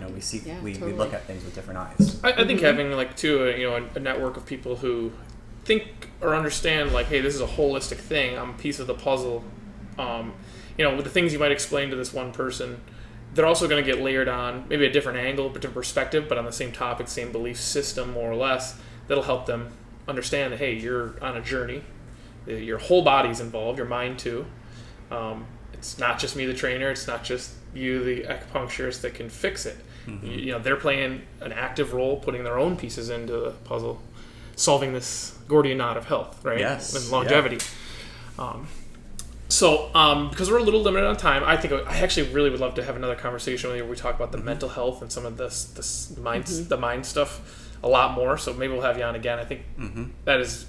We totally. look at things with different eyes. I think having a network of people who think or understand hey, this is a holistic thing. I'm a piece of the puzzle. With the things you might explain to this one person, they're also going to get layered on maybe a different angle, different perspective, but on the same topic, same belief system, more or less. That'll help them understand that, hey, you're on a journey. Your whole body's involved, your mind too. It's not just me, the trainer. It's not just you, the acupuncturist, that can fix it. They're playing an active role, putting their own pieces into the puzzle, solving this Gordian knot of health, right? Yes. And longevity. Yeah. Because we're a little limited on time, I actually really would love to have another conversation with you where we talk about the mental health and some of the mind stuff a lot more. So maybe we'll have you on again. I think that is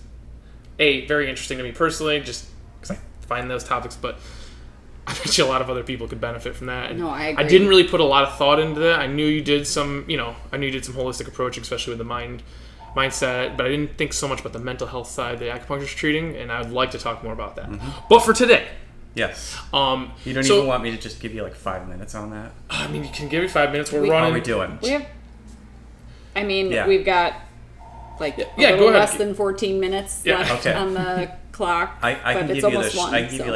very interesting to me personally, just because I find those topics, but I bet you a lot of other people could benefit from that. And no, I agree. I didn't really put a lot of thought into that. I knew you did some, holistic approach, especially with the mindset, but I didn't think so much about the mental health side that acupuncture's treating, and I'd like to talk more about that. But for today, yes. You don't even want me to just give you 5 minutes on that? I mean, you can give me 5 minutes. We're running. running. How are we doing? We have. We've got a go little ahead. less than 14 minutes left on the clock. I can give you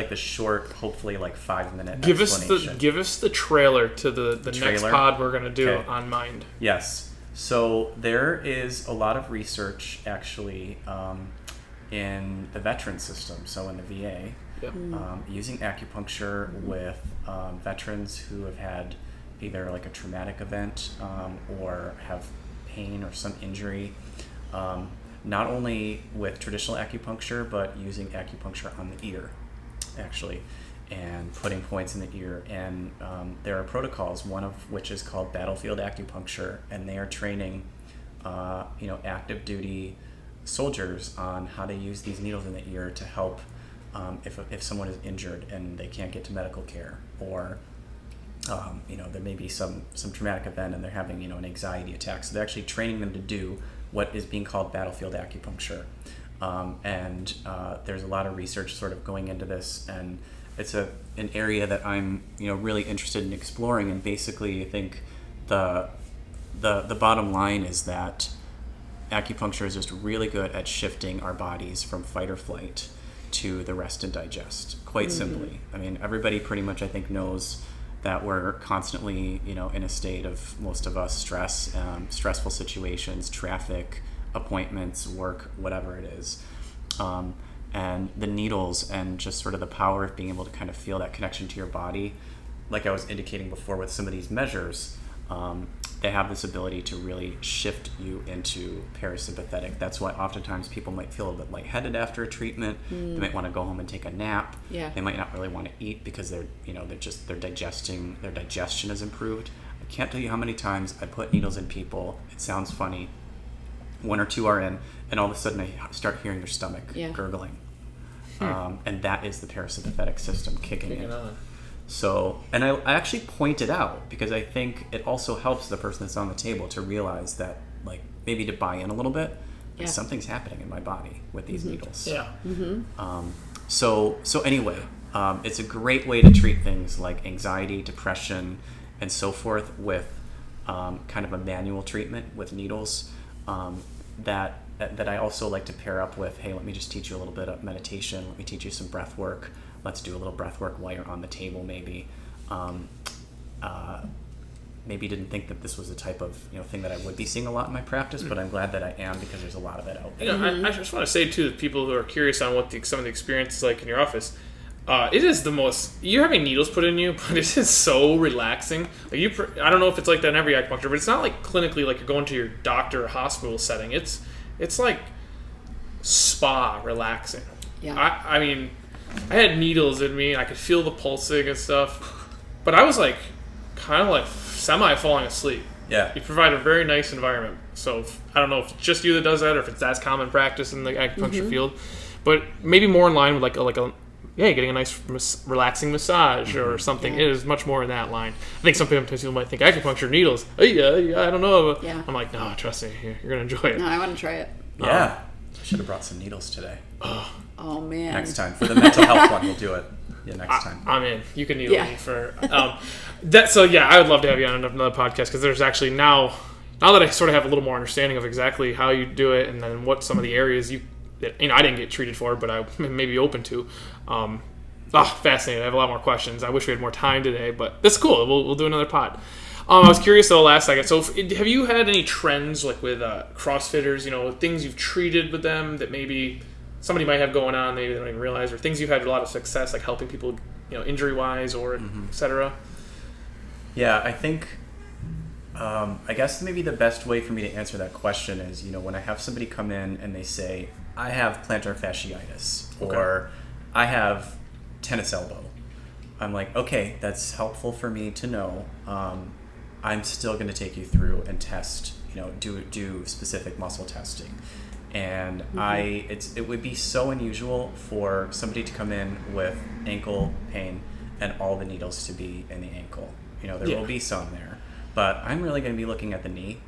the short, hopefully 5 minute give explanation. Give us the trailer to the next pod we're going to do on mind. Yes. So there is a lot of research actually in the veteran system, so in the VA, using acupuncture with veterans who have had either a traumatic event or have pain or some injury, not only with traditional acupuncture, but using acupuncture on the ear, actually, and putting points in the ear. And there are protocols, one of which is called battlefield acupuncture, and they are training active duty soldiers on how to use these needles in the ear to help if someone is injured and they can't get to medical care, or there may be some traumatic event and they're having an anxiety attack. So they're actually training them to do what is being called battlefield acupuncture, and there's a lot of research sort of going into this, and it's an area that I'm really interested in exploring. And basically, I think the bottom line is that acupuncture is just really good at shifting our bodies from fight or flight to the rest and digest, quite simply. I mean, everybody pretty much, I think, knows that we're constantly, in a state of, most of us, stress, stressful situations, traffic, appointments, work, whatever it is. And the needles and just sort of the power of being able to kind of feel that connection to your body, like I was indicating before with some of these measures, they have this ability to really shift you into parasympathetic. That's why oftentimes people might feel a bit lightheaded after a treatment. They might want to go home and take a nap. Yeah. They might not really want to eat because their digestion is improved. I can't tell you how many times I put needles in people. It sounds funny. 1 or 2 are in, and all of a sudden I start hearing their stomach gurgling. And that is the parasympathetic system kicking in. So, and I actually point it out because I think it also helps the person that's on the table to realize that, like, maybe to buy in a little bit, like, something's happening in my body with these needles. Yeah. So anyway, it's a great way to treat things like anxiety, depression, and so forth with kind of a manual treatment with needles that I also like to pair up with, hey, let me just teach you a little bit of meditation. Let me teach you some breath work. Let's do a little breath work while you're on the table, maybe. Maybe didn't think that this was the type of thing that I would be seeing a lot in my practice, but I'm glad that I am because there's a lot of it out there. I just want to say too, to people who are curious on what some of the experience is like in your office, it is the most. You're having needles put in you, but it is so relaxing. Like I don't know if it's like that in every acupuncture, but it's not like clinically like you're going to your doctor or hospital setting. It's like spa relaxing. Yeah. I mean, I had needles in me. I could feel the pulsing and stuff, but I was like kind of like semi falling asleep. Yeah. You provide a very nice environment. So I don't know if it's just you that does that or if it's that's common practice in the acupuncture field, but maybe more in line with like a getting a nice relaxing massage or something. It is much more in that line. I think sometimes people might think acupuncture needles. Oh, yeah, I don't know. Yeah. I'm like, no, trust me, you're gonna enjoy it. No, I want to try it. Yeah. I should have brought some needles today. Oh man. Next time. For the mental health one, we'll do it. Yeah, next time. I'm in. You can needle me for that. So yeah, I would love to have you on another podcast because there's actually now that I sort of have a little more understanding of exactly how you do it and then what some of the areas that I didn't get treated for, but I may be open to. Fascinating. I have a lot more questions. I wish we had more time today, but that's cool. We'll do another pod. I was curious though last second. So have you had any trends like with CrossFitters, things you've treated with them that maybe somebody might have going on, maybe they don't even realize, or things you've had a lot of success, like helping people, injury-wise or et cetera? Yeah, I think, I guess maybe the best way for me to answer that question is, when I have somebody come in and they say, I have plantar fasciitis, or I have tennis elbow. I'm like, okay, that's helpful for me to know. I'm still going to take you through and test, do specific muscle testing. And it would be so unusual for somebody to come in with ankle pain and all the needles to be in the ankle. There will be some there, but I'm really going to be looking at the knee.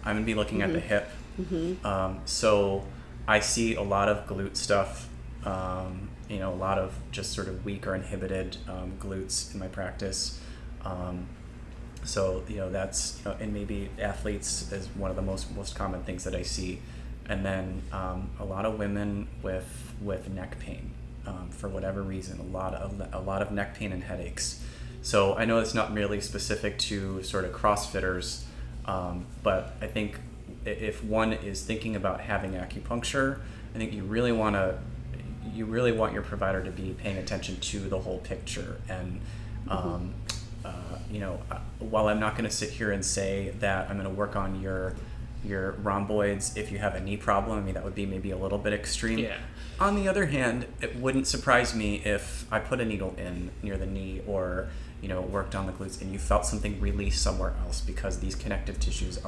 I'm going to be looking at the hip. So I see a lot of glute stuff, a lot of just sort of weak or inhibited glutes in my practice. So that's and maybe athletes is one of the most common things that I see. And then a lot of women with neck pain for whatever reason, a lot of neck pain and headaches. So I know it's not really specific to sort of CrossFitters, but I think if one is thinking about having acupuncture, I think you really want your provider to be paying attention to the whole picture. And while I'm not going to sit here and say that I'm going to work on your your rhomboids if you have a knee problem. I mean, that would be maybe a little bit extreme. Yeah. On the other hand, it wouldn't surprise me if I put a needle in near the knee or, worked on the glutes and you felt something release somewhere else, because these connective tissues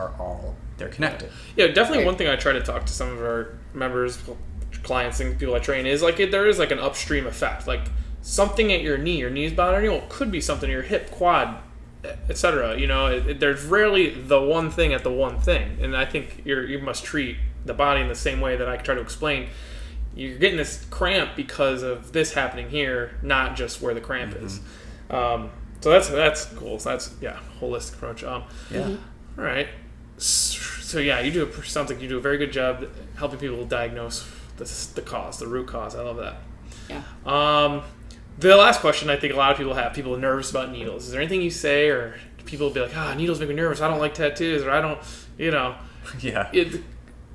they're connected. Yeah, definitely. One thing I try to talk to some of our members, clients, and people I train is like there is like an upstream effect. Like something at your knee's bothering you, it could be something at your hip, quad, etc. There's rarely the one thing at the one thing, and I think you must treat the body in the same way that I try to explain. You're getting this cramp because of this happening here, not just where the cramp is. So that's cool. So that's holistic approach. All right. So sounds like you do a very good job helping people diagnose the cause, the root cause. I love that. Yeah. The last question I think a lot of people have, people are nervous about needles. Is there anything you say, or do people be like, needles make me nervous, I don't like tattoos, or I don't, Yeah. It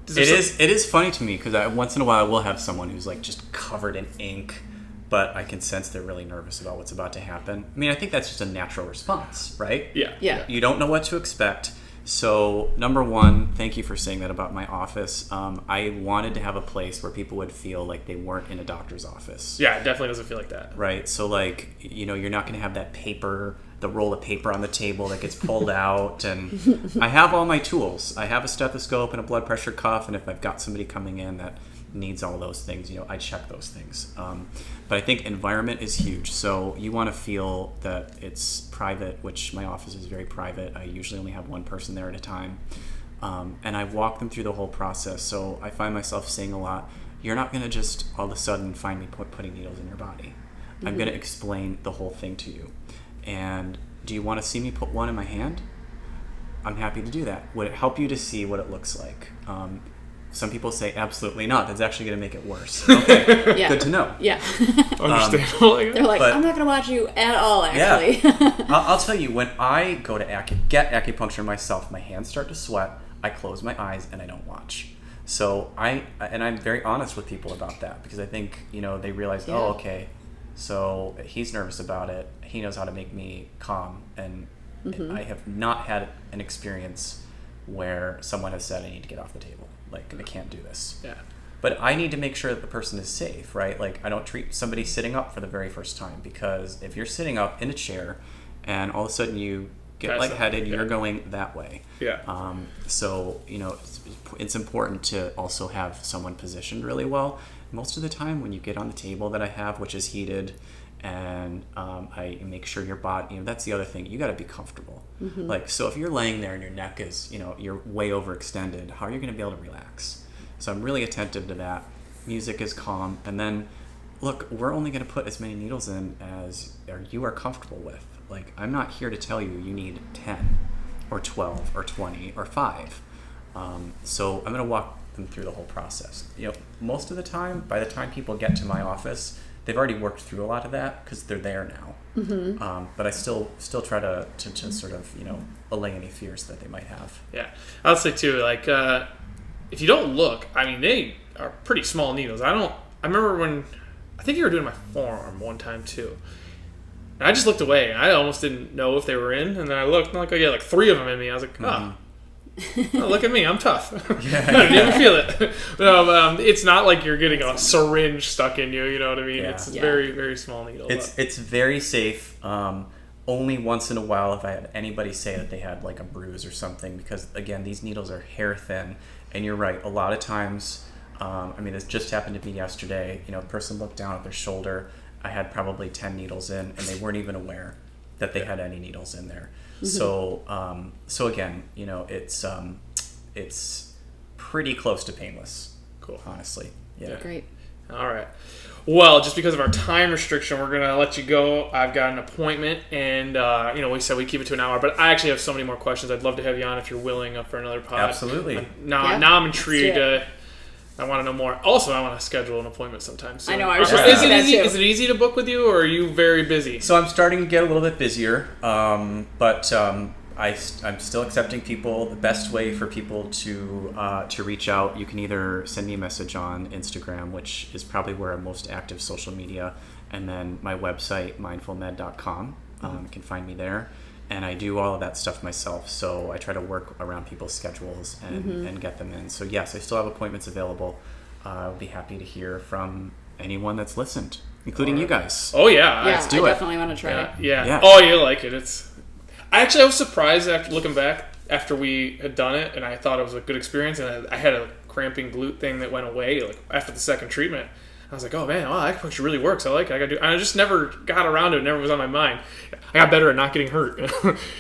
is funny to me, because once in a while I will have someone who's like just covered in ink, but I can sense they're really nervous about what's about to happen. I mean, I think that's just a natural response, right? Yeah. You don't know what to expect. So, number one, thank you for saying that about my office. I wanted to have a place where people would feel like they weren't in a doctor's office. Yeah, it definitely doesn't feel like that. Right. So, like, you're not going to have that the roll of paper on the table that gets pulled out. And I have all my tools. I have a stethoscope and a blood pressure cuff. And if I've got somebody coming in that needs all those things, I check those things. But I think environment is huge. So you want to feel that it's private, which my office is very private. I usually only have one person there at a time. And I walk them through the whole process. So I find myself saying a lot, you're not going to just all of a sudden find me putting needles in your body. I'm going to explain the whole thing to you. And do you want to see me put one in my hand? I'm happy to do that. Would it help you to see what it looks like? Some people say absolutely not. That's actually going to make it worse. Okay, Yeah. Good to know. Yeah. Understandable. They're like, I'm not going to watch you at all, actually. Yeah. I'll tell you, when I go to get acupuncture myself, my hands start to sweat, I close my eyes, and I don't watch. So I'm very honest with people about that, because I think, they realize, oh, okay, so he's nervous about it. He knows how to make me calm. And I have not had an experience where someone has said, I need to get off the table. Like, I can't do this. Yeah. But I need to make sure that the person is safe, right? Like, I don't treat somebody sitting up for the very first time, because if you're sitting up in a chair and all of a sudden you get lightheaded, you're going that way. Yeah. So, it's important to also have someone positioned really well. Most of the time when you get on the table that I have, which is heated, and I make sure your body, that's the other thing, you got to be comfortable. Like, so if you're laying there and your neck is, you're way overextended, how are you going to be able to relax? So I'm really attentive to that. Music is calm. And then, look, we're only going to put as many needles in as you are comfortable with. Like, I'm not here to tell you need 10 or 12 or 20 or 5. So I'm going to walk them through the whole process. Most of the time, by the time people get to my office, they've already worked through a lot of that because they're there now. But I still try to sort of, allay any fears that they might have. Yeah. I'll say too, like, if you don't look, I mean, they are pretty small needles. I remember I think you were doing my forearm one time too. And I just looked away. I almost didn't know if they were in. And then I looked, and I get like 3 of them in me. I was like, oh, look at me, I'm tough. Yeah. I didn't even feel it. No, it's not like you're getting a syringe stuck in you, you know what I mean? Yeah. It's very, very small needle. It's very safe. Only once in a while have I had anybody say that they had like a bruise or something, because again, these needles are hair thin. And you're right, a lot of times, this just happened to me yesterday. A person looked down at their shoulder. I had probably 10 needles in, and they weren't even aware that they had any needles in there. So again, it's pretty close to painless. Cool. Honestly. Yeah. Great. All right. Well, just because of our time restriction, we're going to let you go. I've got an appointment, and, we said we keep it to an hour, but I actually have so many more questions. I'd love to have you on if you're willing for another pod. Absolutely. Now I'm intrigued. I want to know more. Also, I want to schedule an appointment sometime soon. I know. I was just thinking that too. Is it easy to book with you, or are you very busy? So I'm starting to get a little bit busier, but I'm still accepting people. The best way for people to reach out, you can either send me a message on Instagram, which is probably where I'm most active social media, and then my website, mindfulmed.com. You can find me there. and I do all of that stuff myself. So I try to work around people's schedules and get them in. So yes, I still have appointments available. I'll be happy to hear from anyone that's listened, including you guys. Oh yeah, Yeah, do I it. definitely want to try it. Yeah. Oh, you like it? I was surprised after looking back after we had done it, and I thought it was a good experience. And I had a cramping glute thing that went away like after the second treatment. I was like, oh man, wow, acupuncture really works. I like it. I just never got around to it. It never was on my mind. I got better at not getting hurt.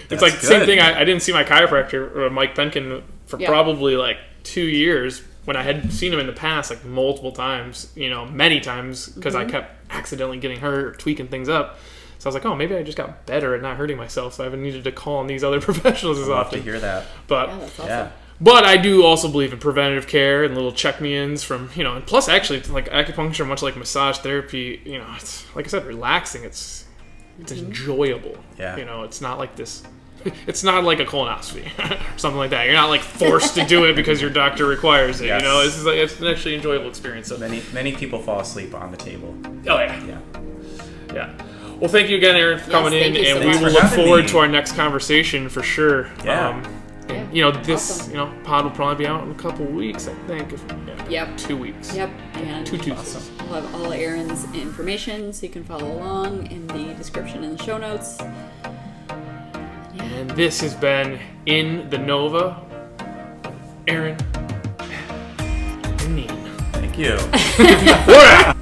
It's like the same thing. I didn't see my chiropractor, Mike Penkin, for probably like 2 years when I had seen him in the past, like multiple times, many times, because I kept accidentally getting hurt or tweaking things up. So I was like, oh, maybe I just got better at not hurting myself, so I haven't needed to call on these other professionals as I'd love often. to hear that. But Yeah, that's awesome. Yeah. But I do also believe in preventative care and little check-me-ins from, and plus actually, like acupuncture, much like massage therapy, it's, like I said, relaxing. It's enjoyable. Yeah. It's not like this. It's not like a colonoscopy or something like that. You're not like forced to do it because your doctor requires it. Yes. It's an actually enjoyable experience. So. Many people fall asleep on the table. Oh yeah. Yeah. Well, thank you again, Aaron, for coming in, thank you so and much. we will Thanks look for having forward me. to our next conversation for sure. Yeah. This Awesome. pod will probably be out in a couple weeks, I think. Yep. 2 weeks. Yep. And 2 Tuesdays. we'll have all Aaron's information so you can follow along in the description and the show notes. And this has been In the Nova. Aaron and Neen. Thank you. We're out.